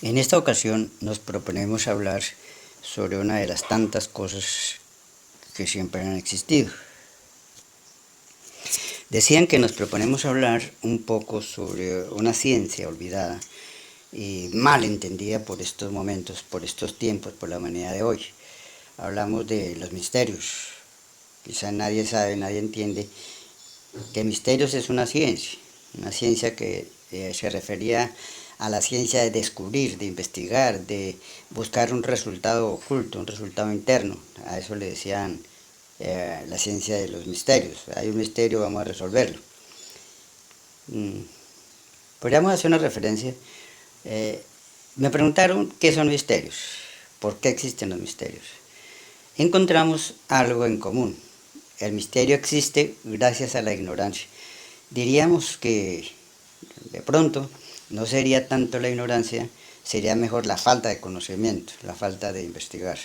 En esta ocasión nos proponemos hablar sobre una de las tantas cosas que siempre han existido. Decían que nos proponemos hablar un poco sobre una ciencia olvidada y mal entendida por estos momentos, por estos tiempos, por la humanidad de hoy. Hablamos de los misterios. Quizá nadie sabe, nadie entiende que misterios es una ciencia que se refería a la ciencia de descubrir, de investigar, de buscar un resultado oculto, un resultado interno. A eso le decían la ciencia de los misterios. Hay un misterio, vamos a resolverlo. Podríamos hacer una referencia. Me preguntaron qué son misterios, por qué existen los misterios. Encontramos algo en común. El misterio existe gracias a la ignorancia. Diríamos que de pronto no sería tanto la ignorancia, sería mejor la falta de conocimiento, la falta de investigar.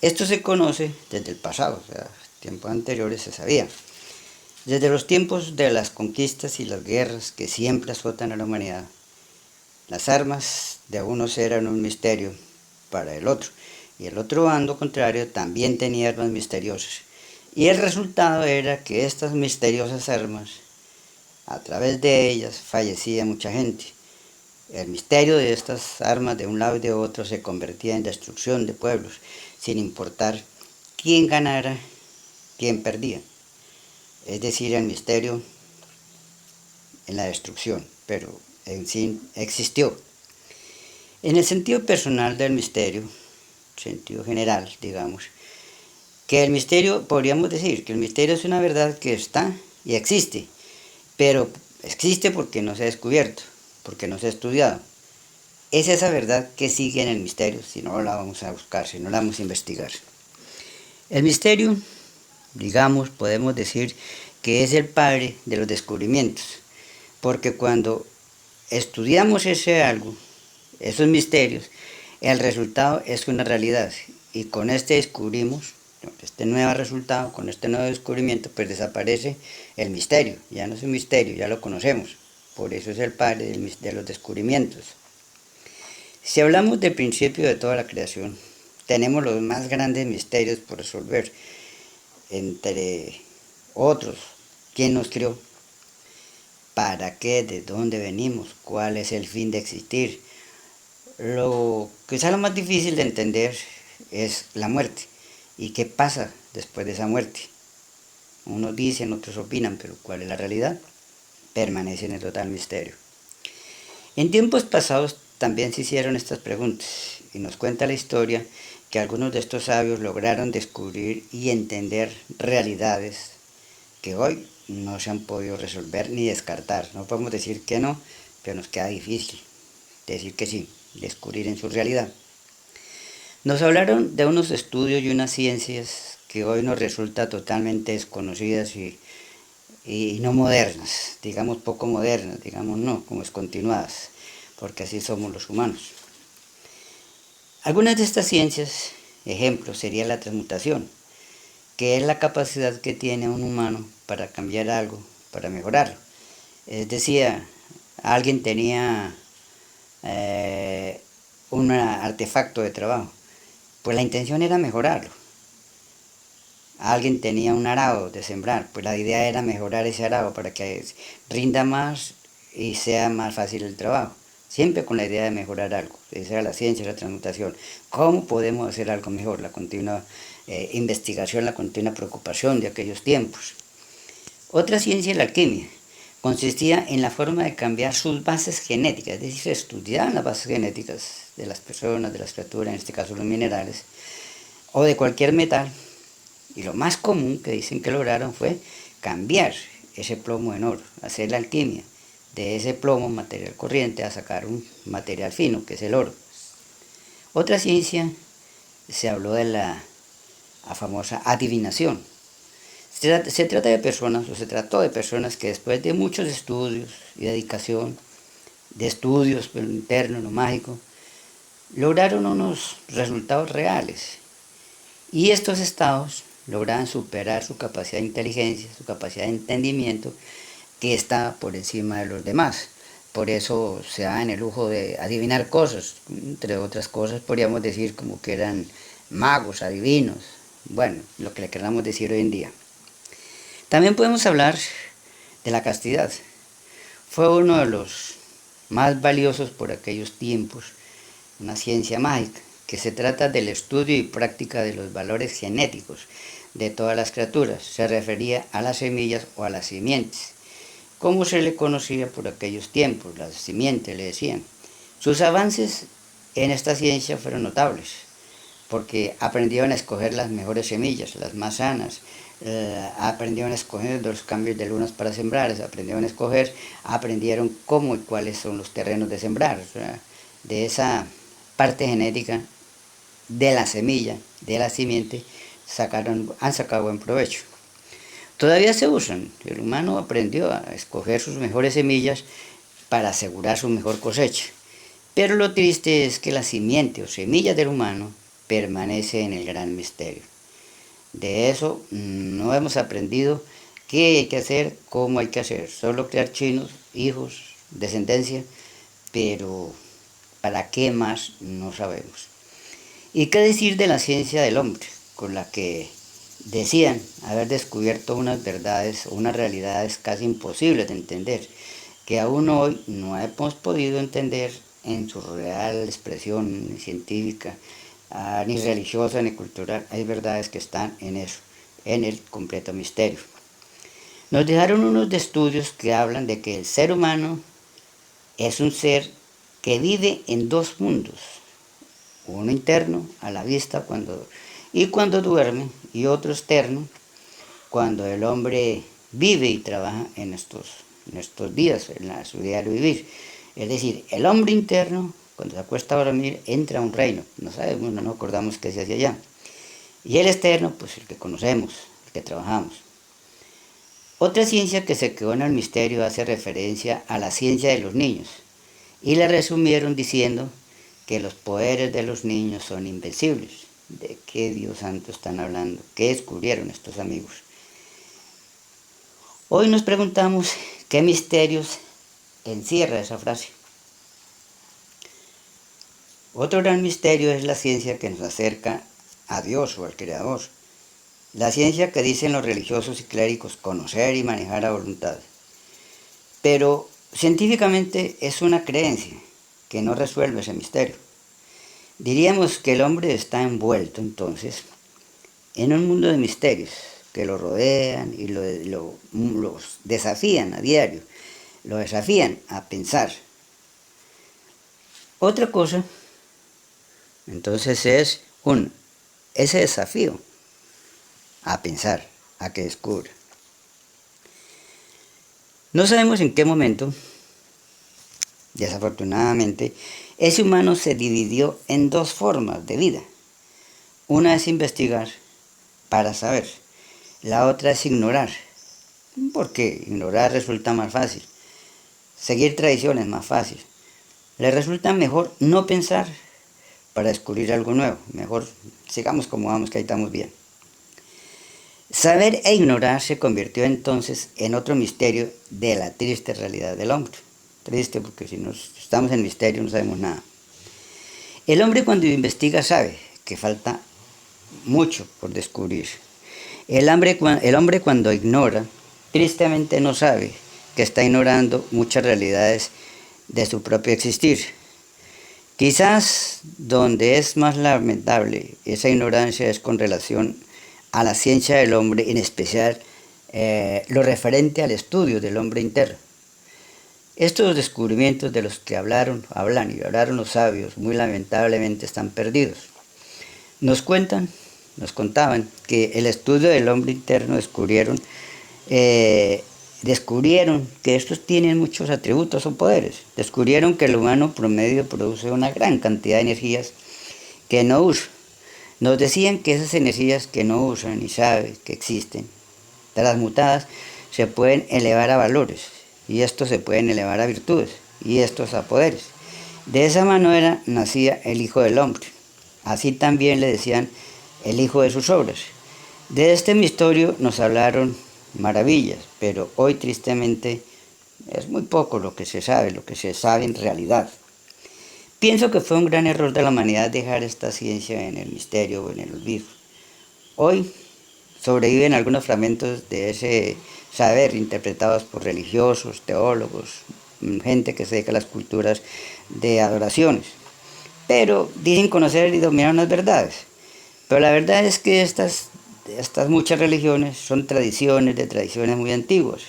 Esto se conoce desde el pasado, o sea, tiempos anteriores se sabía. Desde los tiempos de las conquistas y las guerras que siempre azotan a la humanidad, las armas de unos eran un misterio para el otro, y el otro bando contrario también tenía armas misteriosas. Y el resultado era que estas misteriosas armas, a través de ellas, fallecía mucha gente. El misterio de estas armas de un lado y de otro se convertía en destrucción de pueblos, sin importar quién ganara, quién perdía. Es decir, el misterio en la destrucción, pero en sí existió. En el sentido personal del misterio, sentido general, digamos, que el misterio, podríamos decir, que el misterio es una verdad que está y existe, pero existe porque no se ha descubierto, porque no se ha estudiado. Es esa verdad que sigue en el misterio, si no la vamos a buscar, si no la vamos a investigar. El misterio, digamos, podemos decir que es el padre de los descubrimientos, porque cuando estudiamos ese algo, esos misterios, el resultado es una realidad y con este descubrimos, este nuevo resultado, con este nuevo descubrimiento, pues desaparece el misterio, ya no es un misterio, ya lo conocemos, por eso es el padre de los descubrimientos. Si hablamos del principio de toda la creación, tenemos los más grandes misterios por resolver, entre otros, ¿quién nos creó? ¿Para qué? ¿De dónde venimos? ¿Cuál es el fin de existir? Lo quizá lo más difícil de entender es la muerte. ¿Y qué pasa después de esa muerte? Unos dicen, otros opinan, pero ¿cuál es la realidad? Permanece en el total misterio. En tiempos pasados también se hicieron estas preguntas y nos cuenta la historia que algunos de estos sabios lograron descubrir y entender realidades que hoy no se han podido resolver ni descartar. No podemos decir que no, pero nos queda difícil decir que sí, descubrir en su realidad. Nos hablaron de unos estudios y unas ciencias que hoy nos resultan totalmente desconocidas y no modernas, digamos poco modernas, digamos no, como descontinuadas, porque así somos los humanos. Algunas de estas ciencias, ejemplo, sería la transmutación, que es la capacidad que tiene un humano para cambiar algo, para mejorarlo. Es decir, alguien tenía un artefacto de trabajo, pues la intención era mejorarlo. Alguien tenía un arado de sembrar, pues la idea era mejorar ese arado para que rinda más y sea más fácil el trabajo. Siempre con la idea de mejorar algo. Esa era la ciencia, la transmutación. ¿Cómo podemos hacer algo mejor? La continua investigación, la continua preocupación de aquellos tiempos. Otra ciencia es la alquimia. Consistía en la forma de cambiar sus bases genéticas, es decir, se estudiaban las bases genéticas de las personas, de las criaturas, en este caso los minerales, o de cualquier metal. Y lo más común que dicen que lograron fue cambiar ese plomo en oro, hacer la alquimia de ese plomo, material corriente, a sacar un material fino, que es el oro. Otra ciencia, se habló de la famosa adivinación. Se trata de personas, o se trató de personas que después de muchos estudios y dedicación, de estudios en lo interno, en lo mágico, lograron unos resultados reales. Y estos estados lograban superar su capacidad de inteligencia, su capacidad de entendimiento, que está por encima de los demás. por eso se daban el lujo de adivinar cosas, entre otras cosas podríamos decir como que eran magos, adivinos, bueno, lo que le queramos decir hoy en día. También podemos hablar de la castidad. Fue uno de los más valiosos por aquellos tiempos, una ciencia mágica, que se trata del estudio y práctica de los valores genéticos de todas las criaturas. Se refería a las semillas o a las simientes, como se le conocía por aquellos tiempos, las simientes le decían. Sus avances en esta ciencia fueron notables, porque aprendieron a escoger las mejores semillas, las más sanas, aprendieron a escoger los cambios de lunas para sembrar, aprendieron cómo y cuáles son los terrenos de sembrar, o sea, de esa parte genética de la semilla, de la simiente, han sacado buen provecho. Todavía se usan, el humano aprendió a escoger sus mejores semillas para asegurar su mejor cosecha, pero lo triste es que la simiente o semilla del humano permanece en el gran misterio. De eso no hemos aprendido qué hay que hacer, cómo hay que hacer, solo crear chinos, hijos, descendencia, pero para qué más no sabemos. ¿Y qué decir de la ciencia del hombre, con la que decían haber descubierto unas verdades o unas realidades casi imposibles de entender, que aún hoy no hemos podido entender en su real expresión científica, ni religiosa ni cultural? Hay verdades que están en eso, en el completo misterio. Nos dejaron unos estudios que hablan de que el ser humano es un ser que vive en dos mundos, uno interno a la vista cuando duerme, y otro externo cuando el hombre vive y trabaja en estos días, en su diario vivir. Es decir, el hombre interno, cuando se acuesta a dormir, entra a un reino, no sabemos, no nos acordamos qué se hace allá. Y el externo, pues el que conocemos, el que trabajamos. Otra ciencia que se quedó en el misterio hace referencia a la ciencia de los niños, y la resumieron diciendo que los poderes de los niños son invencibles. ¿De qué Dios santo están hablando? ¿Qué descubrieron estos amigos? Hoy nos preguntamos qué misterios encierra esa frase. Otro gran misterio es la ciencia que nos acerca a Dios o al Creador. La ciencia que dicen los religiosos y clérigos conocer y manejar a voluntad. Pero científicamente es una creencia que no resuelve ese misterio. Diríamos que el hombre está envuelto entonces en un mundo de misterios que lo rodean y los desafían a diario, lo desafían a pensar. Otra cosa, entonces, es ese desafío a pensar, a que descubra. No sabemos en qué momento, desafortunadamente, ese humano se dividió en dos formas de vida. Una es investigar para saber, la otra es ignorar, porque ignorar resulta más fácil, seguir tradiciones más fácil. Le resulta mejor no pensar para descubrir algo nuevo, mejor sigamos como vamos, que ahí estamos bien. Saber e ignorar se convirtió entonces en otro misterio de la triste realidad del hombre. Triste porque si estamos en misterio no sabemos nada. El hombre cuando investiga sabe que falta mucho por descubrir. El hombre cuando ignora, tristemente no sabe que está ignorando muchas realidades de su propio existir. Quizás donde es más lamentable esa ignorancia es con relación a la ciencia del hombre, en especial lo referente al estudio del hombre interno. Estos descubrimientos de los que hablaron los sabios, muy lamentablemente están perdidos. Nos contaban que el estudio del hombre interno descubrieron que estos tienen muchos atributos o poderes. Descubrieron que el humano promedio produce una gran cantidad de energías que no usa. Nos decían que esas energías que no usan ni saben que existen, transmutadas, se pueden elevar a valores, y estos se pueden elevar a virtudes, y estos a poderes. De esa manera nacía el Hijo del Hombre. Así también le decían el Hijo de sus obras. De este misterio nos hablaron maravillas, pero hoy tristemente Es muy poco lo que se sabe en realidad. Pienso que fue un gran error de la humanidad dejar esta ciencia en el misterio o en el olvido. Hoy sobreviven algunos fragmentos de ese saber interpretados por religiosos, teólogos, gente que se dedica a las culturas de adoraciones. Pero dicen conocer y dominar unas verdades. Pero la verdad es que estas muchas religiones son tradiciones de tradiciones muy antiguas.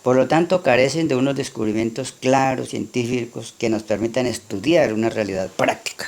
Por lo tanto, carecen de unos descubrimientos claros, científicos, que nos permitan estudiar una realidad práctica.